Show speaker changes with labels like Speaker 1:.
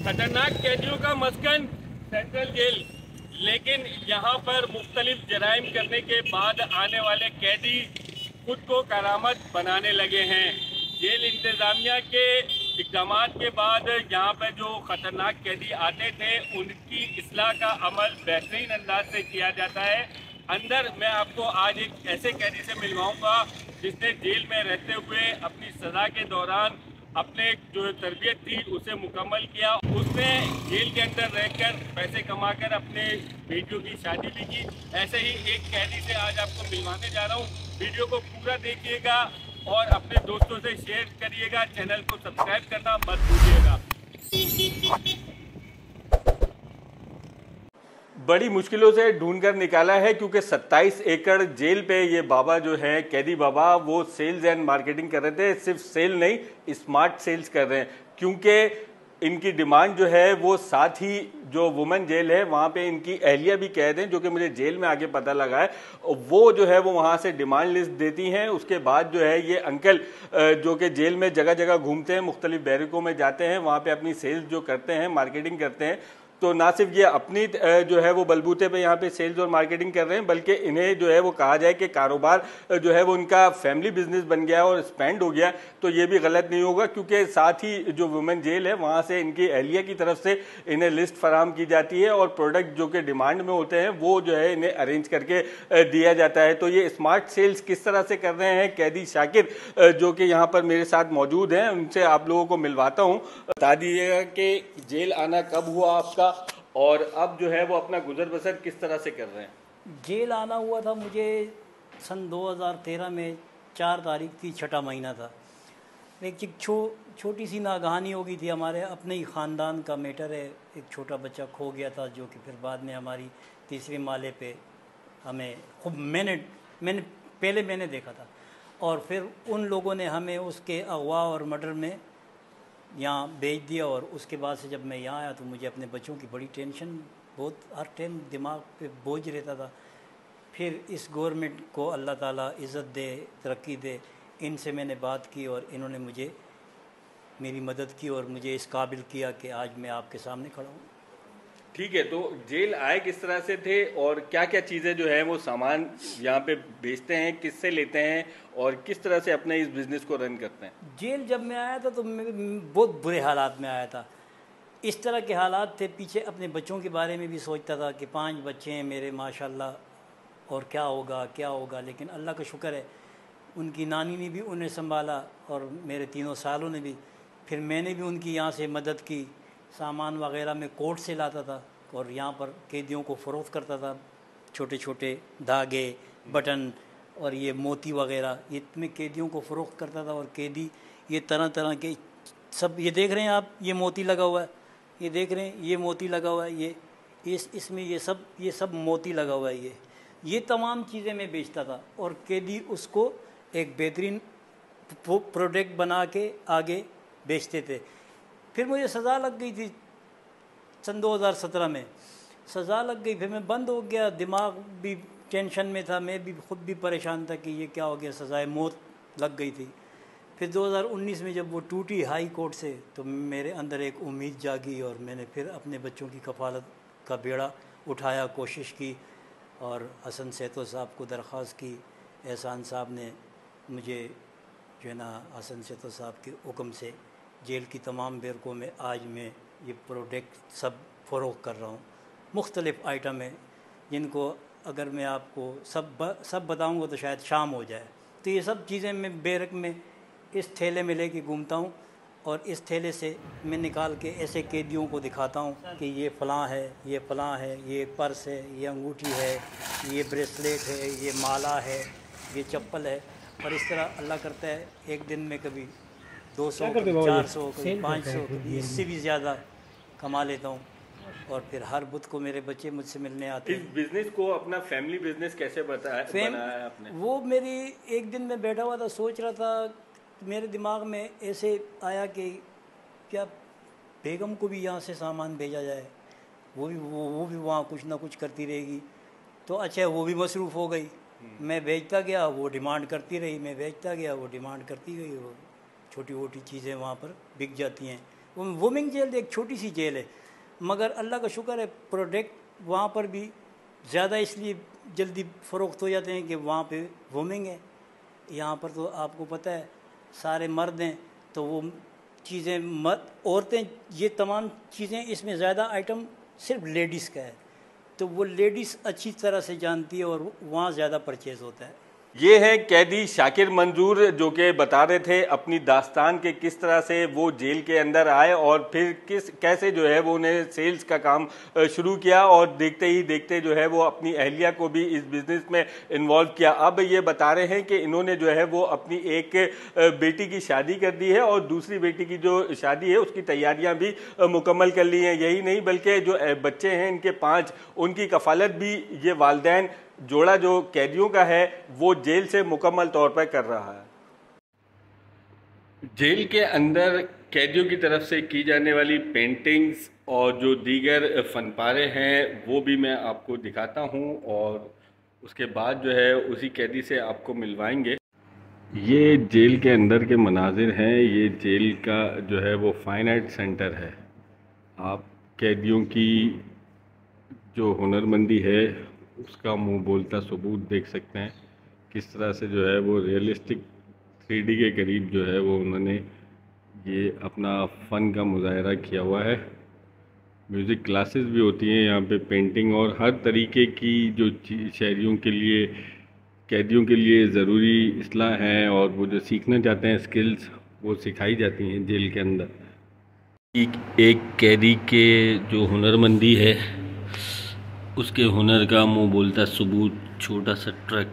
Speaker 1: खतरनाक कैदियों का मस्कन सेंट्रल जेल, लेकिन यहाँ पर मुख्तलिफ जराइम करने के बाद आने वाले कैदी खुद को करामत बनाने लगे हैं। जेल इंतज़ामिया के इक़दाम के बाद यहाँ पर जो ख़तरनाक कैदी आते थे उनकी इस्लाह का अमल बेहतरीन अंदाज से किया जाता है। अंदर मैं आपको आज एक ऐसे कैदी से मिलवाऊंगा जिसने जेल में रहते हुए अपनी सज़ा के दौरान अपने जो तरबियत थी उसे मुकम्मल किया। उसने जेल के अंदर रहकर पैसे कमाकर अपने बेटियों की शादी भी की। ऐसे ही एक कैदी से आज आपको मिलवाने जा रहा हूँ। वीडियो को पूरा देखिएगा और अपने दोस्तों से शेयर करिएगा। चैनल को सब्सक्राइब करना मत भूलिएगा। बड़ी मुश्किलों से ढूंढ कर निकाला है क्योंकि 27 एकड़ जेल पे ये बाबा जो है कैदी बाबा वो सेल्स एंड मार्केटिंग कर रहे थे। सिर्फ सेल नहीं, स्मार्ट सेल्स कर रहे हैं क्योंकि इनकी डिमांड जो है वो साथ ही जो वुमेन जेल है वहाँ पे इनकी अहलिया भी कैद हैं, जो कि मुझे जेल में आके पता लगा है। वो जो है वो वहाँ से डिमांड लिस्ट देती हैं। उसके बाद जो है ये अंकल जो कि जेल में जगह जगह घूमते हैं, मुख्तलिफ बैरकों में जाते हैं, वहाँ पे अपनी सेल्स जो करते हैं, मार्केटिंग करते हैं। तो ना सिर्फ ये अपनी जो है वो बलबूते पे यहाँ पे सेल्स और मार्केटिंग कर रहे हैं, बल्कि इन्हें जो है वो कहा जाए कि कारोबार जो है वो उनका फैमिली बिजनेस बन गया और स्पेंड हो गया, तो ये भी गलत नहीं होगा क्योंकि साथ ही जो वुमेन जेल है वहाँ से इनकी अहलिया की तरफ से इन्हें लिस्ट फराहम की जाती है और प्रोडक्ट जो कि डिमांड में होते हैं वो जो है इन्हें अरेंज करके दिया जाता है। तो ये स्मार्ट सेल्स किस तरह से कर रहे हैं कैदी शाकिर जो कि यहाँ पर मेरे साथ मौजूद हैं, उनसे आप लोगों को मिलवाता हूँ। बता दीजिएगा कि जेल आना कब हुआ आपका और अब जो है वो अपना गुजर बसर किस तरह से कर रहे हैं?
Speaker 2: जेल आना हुआ था मुझे सन 2013 में 4 तारीख थी, 6ठा महीना था। एक छोटी सी नागहानी हो गई थी। हमारे अपने ही ख़ानदान का मैटर है, एक छोटा बच्चा खो गया था जो कि फिर बाद में हमारी तीसरे माले पे हमें खूब मैंने पहले देखा था और फिर उन लोगों ने हमें उसके अगवा और मर्डर में यहाँ भेज दिया। और उसके बाद से जब मैं यहाँ आया तो मुझे अपने बच्चों की बड़ी टेंशन, बहुत हर टाइम दिमाग पे बोझ रहता था। फिर इस गवर्नमेंट को अल्लाह ताला इज़्ज़त दे, तरक्की दे, इनसे मैंने बात की और इन्होंने मुझे मेरी मदद की और मुझे इस काबिल किया कि आज मैं आपके सामने खड़ा हूँ।
Speaker 1: ठीक है, तो जेल आए किस तरह से थे और क्या क्या चीज़ें जो है वो सामान यहाँ पे बेचते हैं, किससे लेते हैं और किस तरह से अपने इस बिज़नेस को रन करते हैं?
Speaker 2: जेल जब मैं आया था तो मैं बहुत बुरे हालात में आया था। इस तरह के हालात थे, पीछे अपने बच्चों के बारे में भी सोचता था कि 5 बच्चे हैं मेरे माशाल्लाह और क्या होगा। लेकिन अल्लाह का शुक्र है उनकी नानी ने भी उन्हें संभाला और मेरे तीनों सालों ने भी। फिर मैंने भी उनकी यहाँ से मदद की, सामान वगैरह मैं कोर्ट से लाता था और यहाँ पर कैदियों को फ़रोख्त करता था। छोटे छोटे धागे, बटन और ये मोती वगैरह ये मैं कैदियों को फ़रोख्त करता था। और कैदी ये तरह तरह के सब, ये देख रहे हैं आप, ये मोती लगा हुआ है, ये देख रहे हैं ये मोती लगा हुआ है, ये इसमें ये सब मोती लगा हुआ है, ये तमाम चीज़ें मैं बेचता था और कैदी उसको एक बेहतरीन प्रोडक्ट बना के आगे बेचते थे। फिर मुझे सज़ा लग गई थी सन 2017 में, सज़ा लग गई। फिर मैं बंद हो गया, दिमाग भी टेंशन में था, मैं भी खुद भी परेशान था कि ये क्या हो गया, सज़ाए मौत लग गई थी। फिर 2019 में जब वो टूटी हाई कोर्ट से तो मेरे अंदर एक उम्मीद जागी और मैंने फिर अपने बच्चों की कफ़ालत का बेड़ा उठाया, कोशिश की और हसन सेतो साहब को दरख्वास्त की। एहसान साहब ने मुझे जो है ना हसन सेतो साहब के हुक्म से जेल की तमाम बैरकों में आज मैं ये प्रोडक्ट सब फ़रोग़ कर रहा हूँ। मुख्तलिफ़ आइटम है जिनको अगर मैं आपको सब बताऊँगा तो शायद शाम हो जाए। तो ये सब चीज़ें मैं बैरक में इस थैले में लेके घूमता हूँ और इस थैले से मैं निकाल के ऐसे कैदियों को दिखाता हूँ कि ये फ़लाँ है, ये फ़लाँ है, ये पर्स है, ये अंगूठी है, ये ब्रेसलेट है, ये माला है, ये चप्पल है। और इस तरह अल्लाह करता है एक दिन में कभी 200, कभी 400, कभी 500, कभी इससे भी ज़्यादा कमा लेता हूँ। और फिर हर बुध को मेरे बच्चे मुझसे मिलने आते हैं।
Speaker 1: इस बिजनेस को अपना फैमिली बिजनेस कैसे बनाया आपने?
Speaker 2: वो मेरी एक दिन मैं बैठा हुआ था, सोच रहा था, मेरे दिमाग में ऐसे आया कि क्या बेगम को भी यहाँ से सामान भेजा जाए, वो भी वहाँ कुछ ना कुछ करती रहेगी। तो अच्छा वो भी मसरूफ़ हो गई, मैं भेजता गया, वो डिमांड करती रही, मैं भेजता गया, वो डिमांड करती गई। वो छोटी मोटी चीज़ें वहाँ पर बिक जाती हैं, वुमिंग जेल एक छोटी सी जेल है, मगर अल्लाह का शुक्र है प्रोडक्ट वहाँ पर भी ज़्यादा इसलिए जल्दी फ़रोख्त हो जाते हैं कि वहाँ पे वुमिंग है। यहाँ पर तो आपको पता है सारे मर्द हैं, तो वो चीज़ें औरतें, ये तमाम चीज़ें, इसमें ज़्यादा आइटम सिर्फ लेडीज़ का है, तो वो लेडीज़ अच्छी तरह से जानती है और वहाँ ज़्यादा परचेज़ होता है।
Speaker 1: ये है कैदी शाकिर मंजूर, जो कि बता रहे थे अपनी दास्तान के किस तरह से वो जेल के अंदर आए और फिर कैसे जो है वो उन्हें सेल्स का काम शुरू किया और देखते ही देखते जो है वो अपनी अहलिया को भी इस बिज़नेस में इन्वॉल्व किया। अब ये बता रहे हैं कि इन्होंने जो है वो अपनी एक बेटी की शादी कर दी है और दूसरी बेटी की जो शादी है उसकी तैयारियां भी मुकम्मल कर ली हैं। यही नहीं बल्कि जो बच्चे हैं इनके 5, उनकी कफालत भी ये वालिदैन जोड़ा जो कैदियों का है वो जेल से मुकम्मल तौर पर कर रहा है। जेल के अंदर कैदियों की तरफ से की जाने वाली पेंटिंग्स और जो दीगर फनपारे हैं वो भी मैं आपको दिखाता हूं और उसके बाद जो है उसी कैदी से आपको मिलवाएंगे। ये जेल के अंदर के मनाजिर हैं। ये जेल का जो है वो फाइन आर्ट सेंटर है। आप कैदियों की जो हुनरमंदी है उसका मुंह बोलता सबूत देख सकते हैं। किस तरह से जो है वो रियलिस्टिक 3D के करीब जो है वो उन्होंने ये अपना फ़न का मुजाहरा किया हुआ है। म्यूज़िक क्लासेस भी होती हैं यहाँ पे, पेंटिंग और हर तरीके की जो शहरियों के लिए, कैदियों के लिए ज़रूरी इस्लाह हैं और वो जो सीखना चाहते हैं स्किल्स, वो सिखाई जाती हैं जेल के अंदर। एक कैदी के जो हुनरमंदी है उसके हुनर का मुंह बोलता सबूत छोटा सा ट्रक